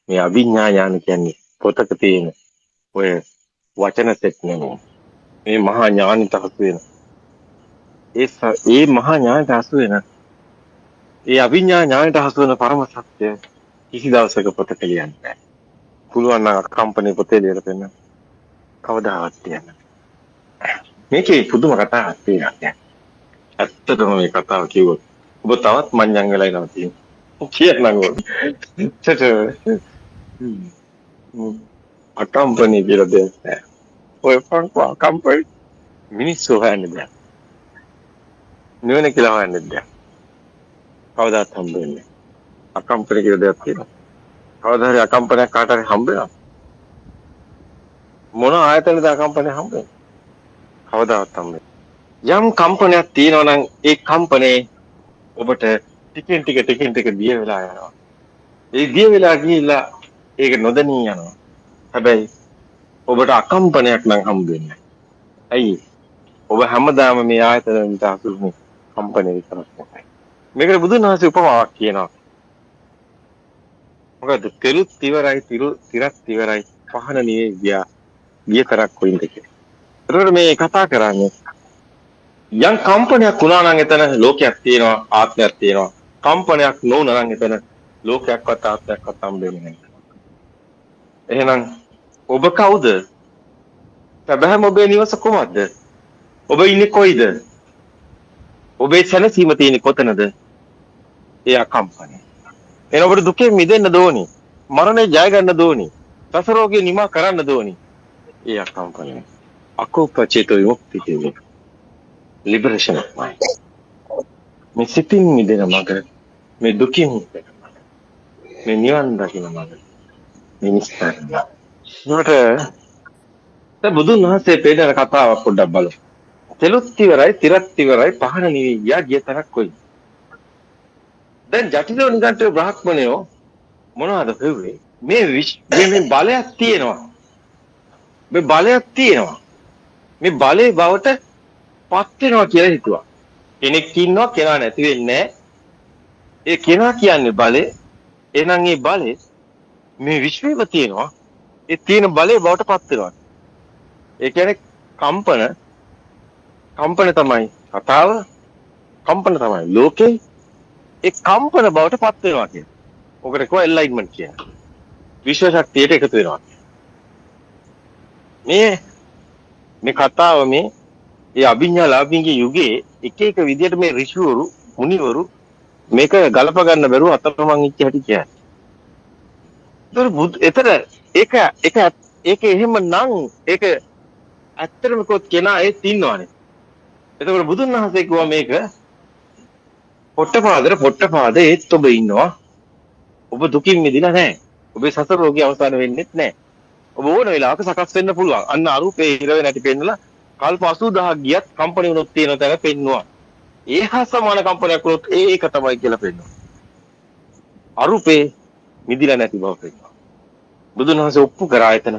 මේ අභිඥා ඥාන කියන්නේ පොතක තියෙන ඔය වචන සෙට් නෙමෙයි. මේ මහා ඥානිත හසු වෙන. ඒ මහා ඥානිත හසු වෙන. ඒ අභිඥා ඥානිත හසු වෙන පරම සත්‍ය කිසි දවසක පොතක ලියන්න බෑ. පුළුවන් නම් කම්පැනි පොතේ ලියලා පෙන්නන්න. කවදාවත් තියන්න. මේකේ පුදුම කතාවක් තියෙනවා. ඇත්තටම මේ කතාව කිව්වොත් ඔබ තවත් මඤ්ඤං වෙලා ඉනවා තියෙනවා. කියන්නකෝ. කම්පැනි කියලා දෙයක් නෑ. ඔය කම්පැනි මිනිස්සු හොයන්නේ නැහැ. නිවන කියලා හොයන්නේ නැහැ. කවදාත් හම්බ වෙන්නේ නැහැ. කම්පැනි කියලා දෙයක් තියෙනවා. කවදා හරි කම්පැනියක් කාට හරි හම්බ වෙනවා. මොන ආයතනද කම්පැනි හම්බ වෙන්නේ? කවදාවත් හම්බ වෙන්නේ. යම් කම්පැනියක් තියෙනවා නම් ඒ කම්පැනි ඔබට ටිකෙන් ටික දිය වෙලා යනවා. ඒ දිය වෙලා ගිහිල්ලා ඒක නොදැනී යනවා. හැබැයි ඔබට අකම්පනයක් නම් හම්බ වෙන්නේ නැහැ. ඇයි? ඔබ හැමදාම මේ ආයතන වලට අසුරුනේ කම්පැනි විතරක් නෙවෙයි. මේකට බුදුන් වහන්සේ උපමාවක් කියනවා. මොකද කෙලුත් ඉවරයි, තිරත් ඉවරයි, පහන නිවේ ගියා. ගියතරක් කොයින්ද කියලා. ඒතකොට මේ කතා කරන්නේ යම් කම්පනයක් වුණා නම් එතන ලෝකයක් තියෙනවා, ආත්මයක් තියෙනවා. කම්පනයක් නොවුණා නම් එතන ලෝකයක්වත් ආත්මයක්වත් හම්බෙන්නේ නැහැ. එහෙනම් ඔබ කවුද? සැබෑම ඔබේ නිවස කොහොමද? ඔබ ඉන්නේ කොයිද? ඔබේ සැනසීම තියෙන්නේ කොතනද? ඒ අකම්පනය. එන ඔබට දුකෙන් මිදෙන්න දෝනි. මරණය ජය ගන්න දෝනි. සසර රෝගේ නිමා කරන්න දෝනි. ඒ අකම්පනය. අකෝපචේතෝ විමුක්ති කියන්නේ. Liberation of mind. මේ සිතින් මිදෙන මඟ, මේ දුකින් මිදෙන මඟ, මේ නිවන් දකින මඟ, මේ නිස්සාරණ. ඒකට බුදුන් වහන්සේ පෙන්නන කතාවක් පොඩ්ඩක් බලමු. තෙලුත් ඉවරයි, තිරත් ඉවරයි, පහන නිවි ගියා ගිය තරක් කොයි. දැන් ජටිලෝ නිකන්ට බ්‍රහ්මණයෝ මොනවද කිව්වේ? මේ බලයක් තියෙනවා. මේ බලයක් තියෙනවා. මේ බලේ බවට පත් වෙනවා කියලා හිතුවා. කෙනෙක් ඉන්නවා කෙනා නැති වෙන්නේ නැහැ. ඒ කෙනා කියන්නේ බලේ. එහෙනම් මේ බලේ මේ විශ්වෙම තියෙනවා. ඒ තියෙන බලේ බවට පත් වෙනවා. ඒ කියන්නේ කම්පන තමයි කතාව. කම්පන තමයි ලෝකේ. ඒ කම්පන බවට පත් වෙනවා කියන්නේ. ඔකට කියව එන්ලයිට්මන්ට් කියන්නේ. විශ්ව ශක්තියට එකතු වෙනවා. මේ කතාව මේ අභිඥා ලාභින්ගේ යුගයේ එක විදියට මේ ඍෂිවරු මුනිවරු මේක ගලප ගන්න බැරුව අතරමං ඉච්ච හැටි කියන්නේ. ඒක එහෙම නම් ඒක ඇත්තටම කොත් කෙනා ඒත් ඉන්නවනේ. එතකොට බුදුන් වහන්සේ කිව්වා මේක පොට්ටපාද ඒත් ඔබ ඉන්නවා. ඔබ දුකින් මිදිලා නැහැ. ඔබේ සසර රෝගී අවසන් වෙන්නෙත් නැහැ. ඔබ ඕන වෙලාවක සකස් වෙන්න පුළුවන්. අන්න අරූපේ ඉරවේ නැටි පෙන්නලා කල්ප 80000ක් ගියත් කම්පැනි වුණොත් තියෙන තැන පෙන්නවා. ඒ හා සමාන කම්පැනියක් වුණොත් ඒක තමයි කියලා පෙන්නවා. අරූපේ මිදිලා නැති බව පෙන්නවා. බුදුන් වහන්සේ ඔප්පු කරා එතන.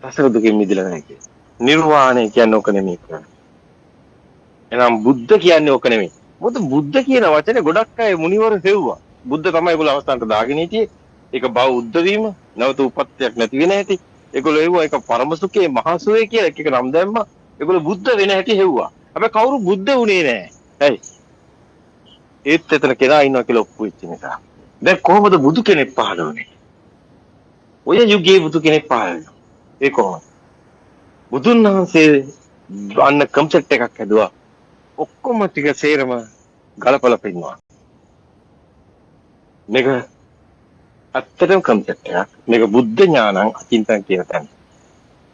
සසර දුකින් මිදිලා නැහැ කියලා. නිර්වාණය කියන්නේ ඔක නෙමෙයි කියන්නේ. එහෙනම් බුද්ධ කියන්නේ ඔක නෙමෙයි. මොකද බුද්ධ කියන වචනේ ගොඩක් අය මුනිවරු හෙව්වා. බුද්ධ තමයි ඒගොල්ලෝ අවස්ථාවට දාගෙන හිටියේ. ඒක බෞද්ධ වීම, නැවත උපත්යක් නැති වෙන හැටි. ඒගොල්ලෝ හෙව්වා ඒක පරම සුඛේ මහා සුවේ කියලා එක නම් දැම්මා. ඒගොල්ලෝ බුද්ධ වෙන හැටි හෙව්වා. හැබැයි කවුරු බුද්ධ වුණේ නැහැ. ඇයි? ඒත් එතන කෙනා ඉන්නවා කියලා ඔප්පු වෙච්ච නිසා. දැන් කොහොමද බුදු කෙනෙක් පහළ වුනේ? ඔය යුගයේ බුදු කෙනෙක් පහළ වෙනවා. ඒ කොහොමද? බුදුන් වහන්සේ අන්න කන්සෙප්ට් එකක් හදුවා. ඔක්කොම ටික සේරම ගලපලා පෙන්නනවා. මේක ඇත්තටම කන්සෙප්ට් එකක්. මේක බුද්ධ ඥානං අචින්තන කියන තැන.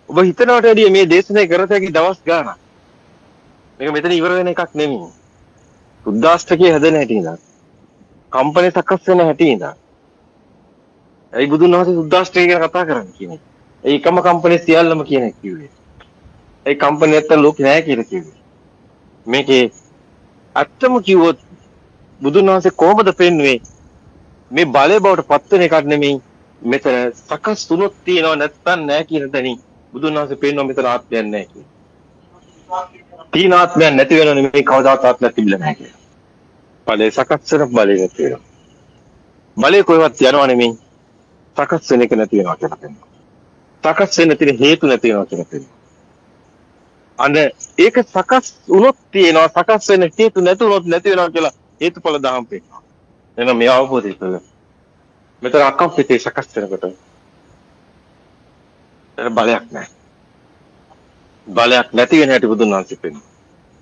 ඔබ හිතනවට වැඩිය මේ දේශනාවේ කරත හැකි දවස් ගාණක්. මේක මෙතන ඉවර වෙන එකක් නෙමෙයි. බුද්ධාෂ්ටකයේ හැදෙන හැටි ඉඳන්. කම්පැනි සකස් වෙන හැටි ඉඳන්. ඒ බුදුන් වහන්සේ බුද්ධාෂ්ටකය ගැන කතා කරන්නේ කියන්නේ. ඒ එකම කම්පැනි සියල්ලම කියන එක කිව්වේ. ඒ කම්පැනි නැත්තම් ලෝකේ නැහැ කියලා කිව්වේ. මේකේ අත්තම කිව්වොත් බුදුන් වහන්සේ කොහොමද පෙන්වන්නේ? මේ බලය බවට පත් වෙන එකක් නෙමෙයි. මෙතන සකස් තුනක් තියෙනවා නැත්තම් නැහැ කියන තැනින් බුදුන් වහන්සේ පෙන්වනවා මෙතන ආත්මයක් නැහැ කියලා. තීන ආත්මයක් නැති වෙනව නෙමෙයි කවදාවත් ආත්මයක් තිබිලා නැහැ කියලා. බලය සකස් වෙන බලය නැති වෙනවා. බලය කොහෙවත් යනවා නෙමෙයි. සකස් වෙන එක නැති වෙනවා කියලා කියනවා. සකස් වෙන්න තියෙන හේතු නැති වෙනවා කියලා කියනවා. අන්න ඒක සකස් වුණොත් තියෙනවා, සකස් වෙන හේතු නැති වුණොත් නැති වෙනවා කියලා හේතුඵල දහම් පෙන්නනවා. එහෙනම් මේ අවබෝධය තුළ මෙතන අකම්පිතේ සකස් වෙනකොට බලයක් නැහැ. බලයක් නැති වෙන හැටි බුදුන් වහන්සේ පෙන්නනවා.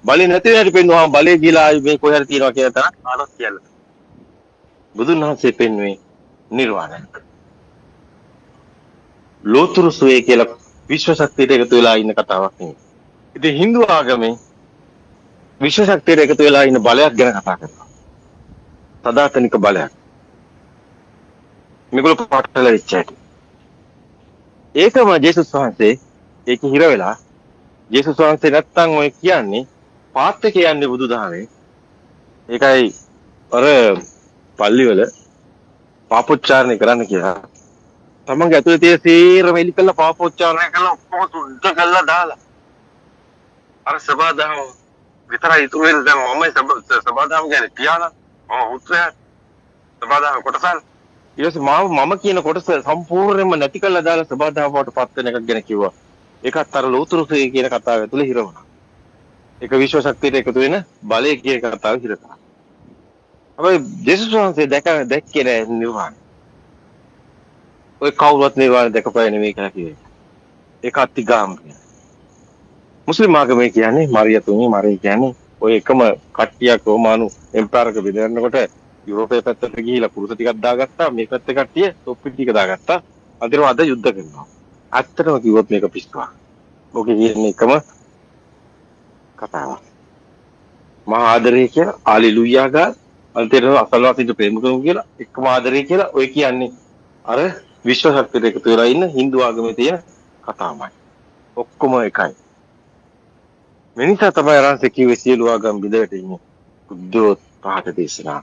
බලේ නැති වෙන හැටි පෙන්වුවාම බලේ ගිලා ආයි මේ කොහේ හරි තියනවා කියන තරක් ආනොත් කියලා. බුදුන් වහන්සේ පෙන්වුවේ නිර්වාණයක්. ලෝතුරු සුවේ කියලා විශ්ව ශක්තියට එකතු වෙලා ඉන්න කතාවක් නෙවෙයි. ඉතින් Hindu ආගමේ විශ්ව ශක්තියට එකතු වෙලා ඉන්න බලයක් ගැන කතා කරනවා. සදාතනික බලයක්. මේගොල්ලෝ පාටල වෙච්ච හැටි. ඒකම ජේසුස් වහන්සේ ඒක හිර වෙලා ජේසුස් වහන්සේ නැත්තම් ඔය කියන්නේ පාත් එක කියන්නේ බුදුදහමේ. ඒකයි අර පල්ලිවල පාපොච්චාරණය කරන්න කියලා. තමන්ගේ ඇතුලේ තියෙන සීරම එලි කළා පාපොච්චාරණය කළා ඔක්කොම සුද්ධ කළා දාලා. අර සබදාම විතරයි ඉතුරු වෙන දැන් මම සබදාම කියන්නේ පියාලා මම උත්සාහ සබදාම කොටසල් ඊටසේ මම කියන කොටස සම්පූර්ණයෙන්ම නැති කළා දාලා සබදාම වට පත් වෙන එකක් ගැන කිව්වා. ඒකත් අර ලෝතුරුසේ කියන කතාව ඇතුලේ හිර වුණා. ඒක විශ්ව ශක්තියට එකතු වෙන බලය කියන කතාව හිර කරා. හැබැයි ජේසුස් වහන්සේ දැක්කේ නෑ නිර්වාණය. ඔය කවුරුත් නිර්වාණය දැකපෑ නෙමෙයි කියලා කිව්වේ. ඒක අතිගාම කියන්නේ. මුස්ලිම් ආගමේ කියන්නේ මරියතුමි මරිය කියන්නේ ඔය එකම කට්ටියක් රෝමානු එම්පයර් එක බෙදනකොට යුරෝපයේ පැත්තට ගිහිලා පුරුෂ ටිකක් දාගත්තා මේ පැත්තේ කට්ටිය තොප්පි ටික දාගත්තා. අන්තිමට අද යුද්ධ කරනවා. ඇත්තටම කිව්වොත් මේක පිස්සුවක්. ඔකේ කියන්නේ එකම කතාවක්. මහා ආදරය කියලා හාලෙලූයා ගා අන්තිමට අසල්වාසීන්ට ප්‍රේම කරමු කියලා එකම ආදරය කියලා ඔය කියන්නේ අර විශ්ව ශක්තියට එකතු වෙලා ඉන්න Hindu ආගමේ තියෙන කතාවමයි. ඔක්කොම එකයි. මිනිසා තමයි අරන්සේ කිව්වේ සියලු ආගම් බිඳ වැටෙන්නේ බුද්ධෝත්පාද දේශනා.